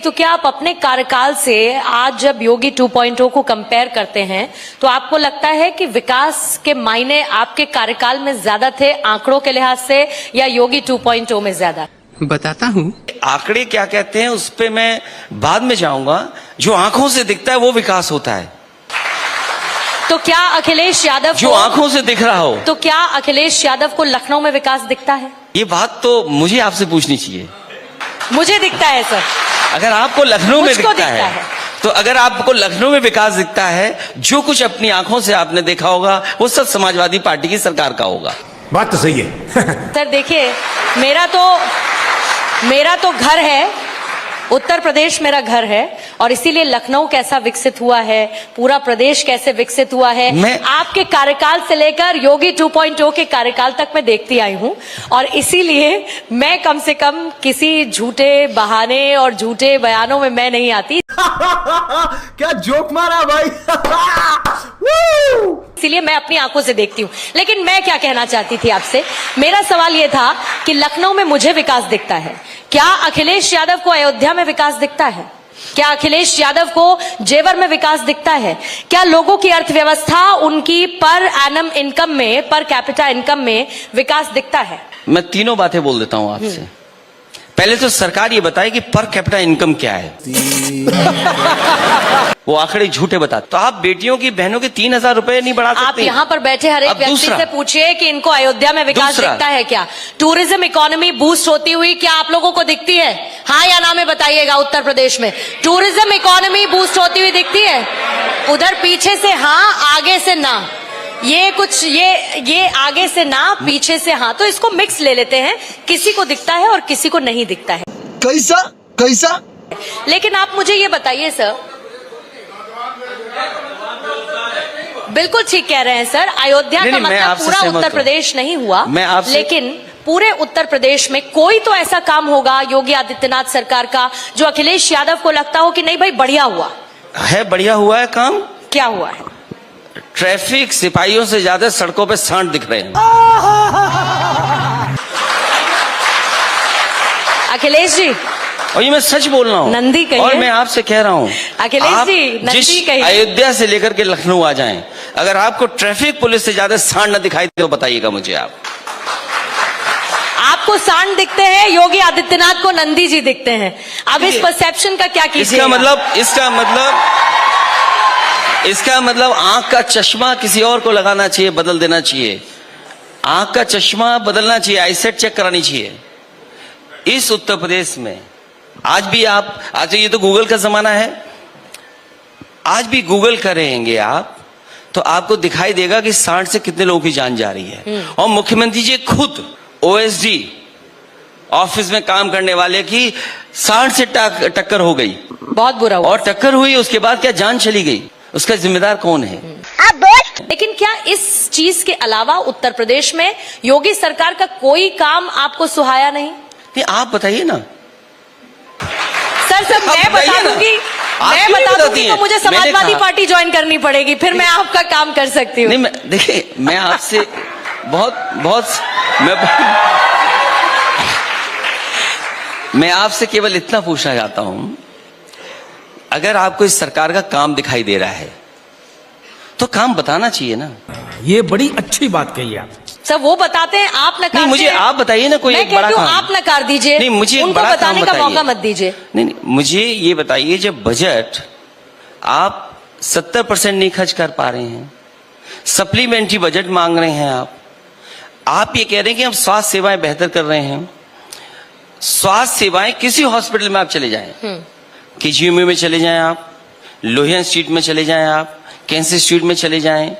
तो क्या आप अपने कार्यकाल से आज जब योगी 2.0 को कंपेयर करते हैं तो आपको लगता है कि विकास के मायने आपके कार्यकाल में ज्यादा थे आंकड़ों के लिहाज से या योगी 2.0 में ज्यादा? बताता हूँ। आंकड़े क्या कहते हैं उस पे मैं बाद में जाऊंगा। जो आंखों से दिखता है वो विकास होता है। तो क्या अखिलेश यादव जो आंखों से दिख रहा हो, तो क्या अखिलेश यादव को लखनऊ में विकास दिखता है? ये बात तो मुझे आपसे पूछनी चाहिए। मुझे दिखता है सर। अगर आपको लखनऊ में मुझको दिखता है तो अगर आपको लखनऊ में विकास दिखता है, जो कुछ अपनी आंखों से आपने देखा होगा वो सब समाजवादी पार्टी की सरकार का होगा। बात तो सही है। सर देखिए, मेरा तो घर है, उत्तर प्रदेश मेरा घर है और इसीलिए लखनऊ कैसा विकसित हुआ है, पूरा प्रदेश कैसे विकसित हुआ है, आपके कार्यकाल से लेकर योगी 2.0 के कार्यकाल तक मैं देखती आई हूं और इसीलिए मैं कम से कम किसी झूठे बहाने और झूठे बयानों में मैं नहीं आती। क्या जोक मारा भाई। इसीलिए मैं अपनी आंखों से देखती हूँ। लेकिन मैं क्या कहना चाहती थी आपसे, मेरा सवाल यह था कि लखनऊ में मुझे विकास दिखता है, क्या अखिलेश यादव को अयोध्या में विकास दिखता है? क्या अखिलेश यादव को जेवर में विकास दिखता है? क्या लोगों की अर्थव्यवस्था, उनकी पर एनम इनकम में, पर कैपिटा इनकम में विकास दिखता है? मैं तीनों बातें बोल देता हूं आपसे। पहले तो सरकार ये बताए कि पर कैपिटा इनकम क्या है। वो आंकड़े झूठे बताते। तो आप बेटियों की, बहनों के 3,000 रुपए नहीं बढ़ा सकते? आप यहाँ पर बैठे हर एक व्यक्ति से पूछिए कि इनको अयोध्या में विकास दिखता है क्या? टूरिज्म इकोनॉमी बूस्ट होती हुई क्या आप लोगों को दिखती है? हाँ या ना में बताइएगा। उत्तर प्रदेश में टूरिज्म इकोनॉमी बूस्ट होती हुई दिखती है? उधर पीछे से हाँ, आगे से ना। ये कुछ ये आगे से ना, पीछे से हाँ, तो इसको मिक्स ले लेते हैं। किसी को दिखता है और किसी को नहीं दिखता है। कैसा? लेकिन आप मुझे ये बताइए सर, बिल्कुल ठीक कह रहे हैं सर, अयोध्या का मतलब पूरा उत्तर प्रदेश नहीं हुआ, लेकिन पूरे उत्तर प्रदेश में कोई तो ऐसा काम होगा योगी आदित्यनाथ सरकार का जो अखिलेश यादव को लगता हो कि नहीं भाई बढ़िया हुआ है। बढ़िया हुआ है काम। क्या हुआ है? ट्रैफिक सिपाहियों से ज्यादा सड़कों पे सांड दिख रहे हैं। अखिलेश जी, और ये मैं सच बोल रहा हूँ, नंदी कहिए। और मैं आपसे कह रहा हूँ अखिलेश जी, नंदी कहिए। अयोध्या से लेकर के लखनऊ आ जाएं, अगर आपको ट्रैफिक पुलिस से ज्यादा सांड न दिखाई दे तो बताइएगा मुझे। आपको सांड दिखते हैं, योगी आदित्यनाथ को नंदी जी दिखते हैं। अब इस परसेप्शन का क्या कीजिएगा? इसका मतलब आंख का चश्मा किसी और को लगाना चाहिए, बदल देना चाहिए। आंख का चश्मा बदलना चाहिए, आईसेट चेक करानी चाहिए। इस उत्तर प्रदेश में आज भी आज ये तो गूगल का जमाना है, आज भी गूगल करेंगे आप तो आपको दिखाई देगा कि सांड से कितने लोगों की जान जा रही है। और मुख्यमंत्री जी खुद ओएसडी ऑफिस में काम करने वाले की सांड से टक्कर हो गई, बहुत बुरा हुआ। और टक्कर हुई उसके बाद क्या जान चली गई, उसका जिम्मेदार कौन है? लेकिन क्या इस चीज के अलावा उत्तर प्रदेश में योगी सरकार का कोई काम आपको सुहाया नहीं? आप बताइए ना सर। मैं बता दूंगी तो मुझे समाजवादी पार्टी ज्वाइन करनी पड़ेगी, फिर मैं आपका काम कर सकती हूँ। नहीं, देखिए मैं आपसे मैं आपसे केवल इतना पूछना चाहता हूं, अगर आपको इस सरकार का काम दिखाई दे रहा है तो काम बताना चाहिए ना। ये बड़ी अच्छी बात कही आप। सर वो बताते हैं, आप नकार। नहीं, मुझे आप बताइए ना कोई एक बड़ा काम। आप नकार दीजिए। नहीं, मुझे उनको बड़ा बताने का मौका मत दीजिए। नहीं, मुझे ये बताइए, जब बजट आप 70% नहीं खर्च कर पा रहे हैं, सप्लीमेंट्री बजट मांग रहे हैं, आप ये कह रहे हैं कि हम स्वास्थ्य सेवाएं बेहतर कर रहे हैं। स्वास्थ्य सेवाएं किसी हॉस्पिटल में आप चले जाएं, केजीएमयू में चले जाएं, आप लोहिया इंस्टीट्यूट में चले जाएं, आप कैंसर इंस्टीट्यूट में चले जाएं,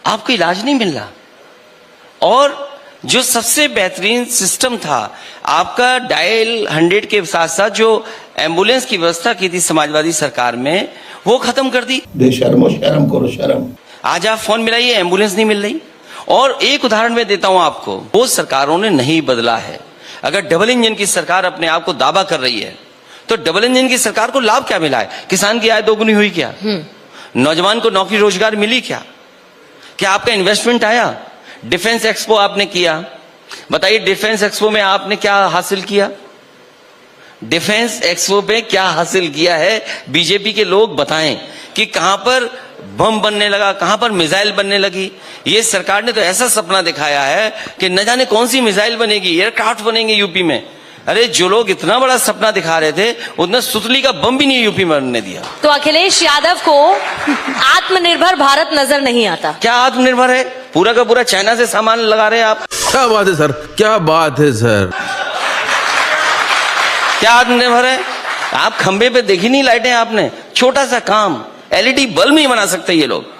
आपको इलाज नहीं मिल रहा। और जो सबसे बेहतरीन सिस्टम था आपका डायल 100 के साथ साथ जो एम्बुलेंस की व्यवस्था की थी समाजवादी सरकार में, वो खत्म कर दी। शर्म करो शर्म। आज आप फोन मिलाइए, एम्बुलेंस नहीं मिल रही। और एक उदाहरण मैं देता हूं आपको, वो सरकारों ने नहीं बदला है। अगर डबल इंजन की सरकार अपने आप को दावा कर रही है तो डबल इंजन की सरकार को लाभ क्या मिला है? किसान की आय दोगुनी हुई क्या? नौजवान को नौकरी रोजगार मिली क्या? क्या आपका इन्वेस्टमेंट आया? डिफेंस एक्सपो आपने किया, बताइए डिफेंस एक्सपो में आपने क्या हासिल किया? डिफेंस एक्सपो पे क्या हासिल किया है बीजेपी के लोग बताएं कि कहां पर बम बनने लगा, कहां पर मिसाइल बनने लगी। ये सरकार ने तो ऐसा सपना दिखाया है कि न जाने कौन सी मिसाइल बनेगी, एयरक्राफ्ट बनेंगे यूपी में। अरे जो लोग इतना बड़ा सपना दिखा रहे थे उतना सुतली का बम भी नहीं यूपी में बनने दिया। तो अखिलेश यादव को आत्मनिर्भर भारत नजर नहीं आता। क्या आत्मनिर्भर है? पूरा का पूरा चाइना से सामान लगा रहे हैं आप। क्या बात है सर, क्या बात है सर। क्या आत्मनिर्भर है? आप खंबे पे देखी नहीं लाइटें आपने, छोटा सा काम, एलईडी बल्ब नहीं बना सकते ये लोग।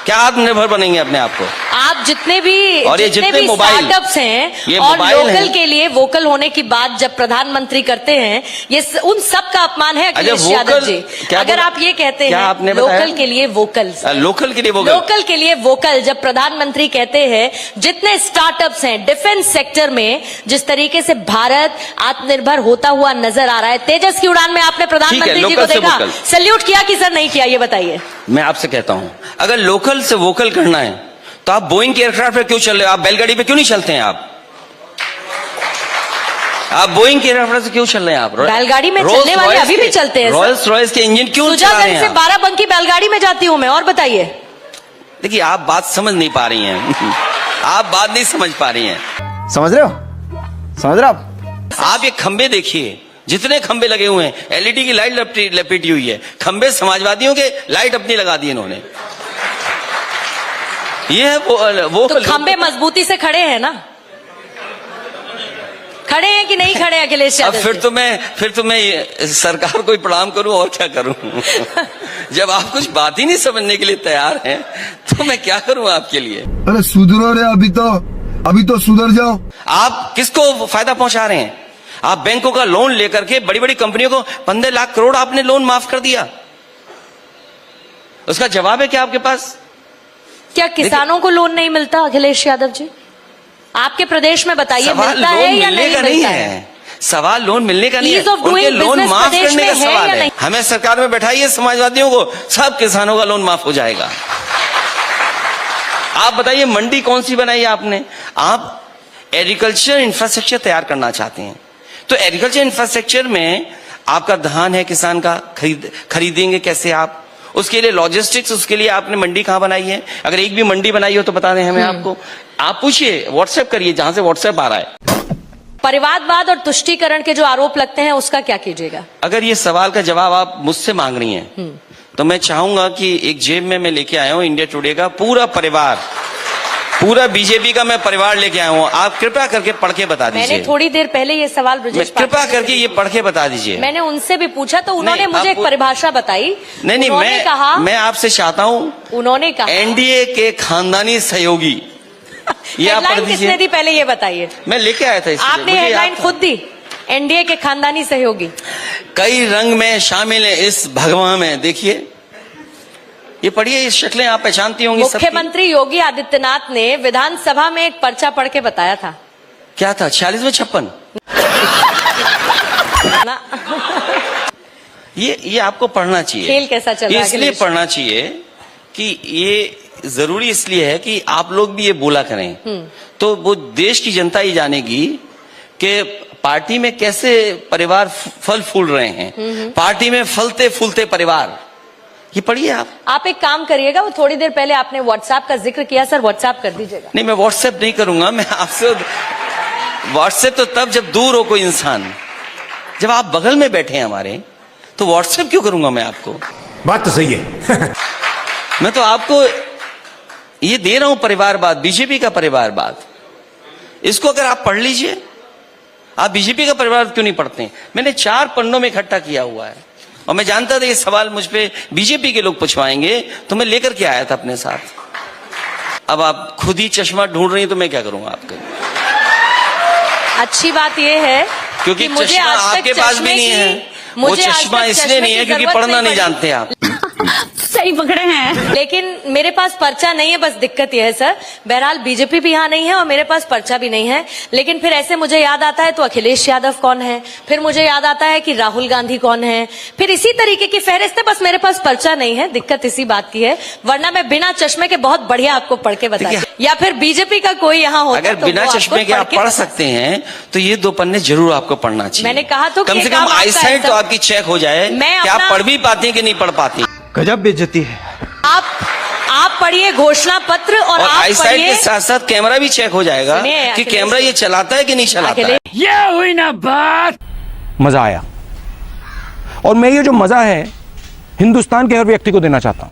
क्या आत्मनिर्भर बनेंगे अपने आप को? आप जितने भी और ये जितने मोबाइल स्टार्टअप्स हैं ये और मोबाइल लोकल हैं। के लिए वोकल होने की बात जब प्रधानमंत्री करते हैं, ये उन सब का अपमान है अखिलेश वोकल- यादव जी। क्या अगर बोला? आप ये कहते क्या हैं आपने बताया? लोकल के लिए वोकल, लोकल के लिए वोकल, लोकल के लिए वोकल, जब प्रधानमंत्री कहते हैं जितने स्टार्टअप्स हैं डिफेंस सेक्टर में, जिस तरीके से भारत आत्मनिर्भर होता हुआ नजर आ रहा है। तेजस की उड़ान में आपने प्रधानमंत्री जी को लोकल से देखा, वोकल। सैल्यूट किया कि सर नहीं किया, ये बताइए। मैं आपसे कहता हूं, अगर लोकल से वोकल करना है तो आप बोइंग के एयरक्राफ्ट पे क्यों चल रहे हो? आप बैलगाड़ी पे क्यों नहीं चलते हैं? आप बोइंग के एयरक्राफ्ट से क्यों चल रहे हैं? आप बैलगाड़ी में रोल्स चलने वाले रॉयस अभी भी के- चलते हैं सर। रॉयल्स रॉयस के इंजन क्यों चला रहे सुजागंज हैं से आप? बाराबंकी बैलगाड़ी में जाती हूं मैं, और बताइए। देखिए आप बात समझ नहीं पा रही हैं। आप बात नहीं समझ पा रही हैं। समझ रहे हो, समझ रहे हो आप ये खंबे देखिए, जितने खंबे लगे हुए हैं, एलईडी की लाइट लपेटी हुई है। खंबे समाजवादियों के लाइट अपनी लगा दी इन्होंने। ये है वो तो खंबे मजबूती से खड़े हैं ना? खड़े हैं कि नहीं खड़े अखिलेश अब यादव फिर तो मैं सरकार को ही प्रणाम करूं और क्या करूं। जब आप कुछ बात ही नहीं समझने के लिए तैयार हैं तो मैं क्या करूं आपके लिए। अरे सुधरो रे, अभी तो सुधर जाओ। आप किसको फायदा पहुंचा रहे हैं? आप बैंकों का लोन लेकर के बड़ी बड़ी कंपनियों को 15 लाख करोड़ आपने लोन माफ कर दिया। उसका जवाब है क्या आपके पास? क्या किसानों को लोन नहीं मिलता अखिलेश यादव जी? आपके प्रदेश में बताइए, सवाल मिलता लोन है या मिलने नहीं का नहीं मिलता है। सवाल लोन मिलने का नहीं है, Ease of doing उनके लोन business माफ प्रदेश करने का में है सवाल या है। नहीं? हमें सरकार में बैठाइए समाजवादियों को, सब किसानों का लोन माफ हो जाएगा। आप बताइए मंडी कौन सी बनाई आपने? आप एग्रीकल्चर इंफ्रास्ट्रक्चर तैयार करना चाहते हैं, तो एग्रीकल्चर इंफ्रास्ट्रक्चर में आपका धान है किसान का, खरीदेंगे कैसे आप? उसके लिए लॉजिस्टिक्स, उसके लिए आपने मंडी कहां बनाई है? अगर एक भी मंडी बनाई हो तो बता दें हमें। आपको आप पूछिए, व्हाट्सएप करिए जहां से व्हाट्सएप आ रहा है। परिवारवाद और तुष्टीकरण के जो आरोप लगते हैं उसका क्या कीजिएगा? अगर ये सवाल का जवाब आप मुझसे मांग रही हैं तो मैं चाहूंगा कि एक जेब में मैं लेके आया हूं इंडिया टुडे का पूरा परिवार, पूरा बीजेपी का मैं परिवार लेके आया हूं। आप कृपया करके पढ़ के बता मैंने दीजिए। थोड़ी देर पहले ये सवाल ब्रजेश कृपया पाठक करके ये पढ़ के बता दीजिए। मैंने उनसे भी पूछा तो उन्होंने नहीं, मुझे एक आप- परिभाषा बताई। नहीं, उन्होंने कहा, मैं आपसे चाहता हूं, उन्होंने कहा एनडीए के खानदानी सहयोगी, ये आप पढ़ हेडलाइन किसने दीजिए। दी पहले ये बताइए। मैं लेके आया था इसलिए, आपने मुझे हेडलाइन याद था। खुद दी, एनडीए के खानदानी सहयोगी। कई रंग में शामिल है इस भगवा में, देखिए ये पढ़िए, ये शक्लें आप पहचानती होंगी सबकी। मुख्यमंत्री योगी आदित्यनाथ ने विधानसभा में एक पर्चा पढ़ के बताया था। क्या था? 46 में 56। ना, ये आपको पढ़ना चाहिए। खेल कैसा चल रहा ये है इसलिए अखिलेश? पढ़ना चाहिए कि ये जरूरी इसलिए है कि आप लोग भी ये बोला करें, तो वो देश की जनता ही जानेगी कि पार्टी में कैसे परिवार फल फूल रहे हैं, पार्टी में फलते फूलते परिवार। ये पढ़िए आप एक काम करिएगा, वो थोड़ी देर पहले आपने व्हाट्सएप का जिक्र किया, सर व्हाट्सएप कर दीजिएगा। नहीं, मैं व्हाट्सएप नहीं करूंगा। मैं आपसे व्हाट्सएप तो तब जब दूर हो कोई इंसान, जब आप बगल में बैठे हैं हमारे, तो व्हाट्सएप क्यों करूंगा मैं आपको? बात तो सही है। मैं तो आपको ये दे रहा हूं परिवारवाद, बीजेपी का परिवारवाद। इसको अगर आप पढ़ लीजिए। आप बीजेपी का परिवार क्यों नहीं पढ़ते? मैंने 4 पन्नों में इकट्ठा किया हुआ है और मैं जानता था ये सवाल मुझ पे बीजेपी के लोग पूछवाएंगे, तो मैं लेकर के आया था अपने साथ। अब आप खुद ही चश्मा ढूंढ रही हैं तो मैं क्या करूंगा आपके? अच्छी बात यह है क्योंकि कि मुझे चश्मा आज तक आपके पास भी चश्मे नहीं की- है। वो मुझे आज चश्मा तक इसलिए चश्मे नहीं है की क्योंकि जरूरत पढ़ना नहीं पड़ी। जानते आप। वही पकड़े हैं। लेकिन मेरे पास पर्चा नहीं है, बस दिक्कत यह है सर। बहरहाल बीजेपी भी यहाँ नहीं है और मेरे पास पर्चा भी नहीं है। लेकिन फिर ऐसे मुझे याद आता है तो अखिलेश यादव कौन है, फिर मुझे याद आता है कि राहुल गांधी कौन है, फिर इसी तरीके की फहरिस्त है। बस मेरे पास पर्चा नहीं है, दिक्कत इसी बात की है। वरना मैं बिना चश्मे के बहुत बढ़िया आपको पढ़ के बता, या फिर बीजेपी का कोई यहाँ होता अगर तो बिना वो चश्मे के आप पढ़ सकते हैं तो ये 2 पन्ने जरूर आपको पढ़ना चाहिए। मैंने कहा तो कम कि से ये कम काम आपका है, आईसाइट तो सर। आपकी चेक हो जाए मैं कि आप अपना- पढ़ भी पाते हैं कि नहीं पढ़ पाते हैं। गजब बेइज्जती है। आप पढ़िए घोषणा पत्र और आप आईसाइट पढ़िए के साथ साथ कैमरा भी चेक हो जाएगा सुनिए, कि अखिलेश कैमरा ये चलाता है कि नहीं चलाता है। अखिलेश ये हुई ना बात। मजा आया, और मैं ये जो मजा है हिंदुस्तान के हर व्यक्ति को देना चाहता हूं।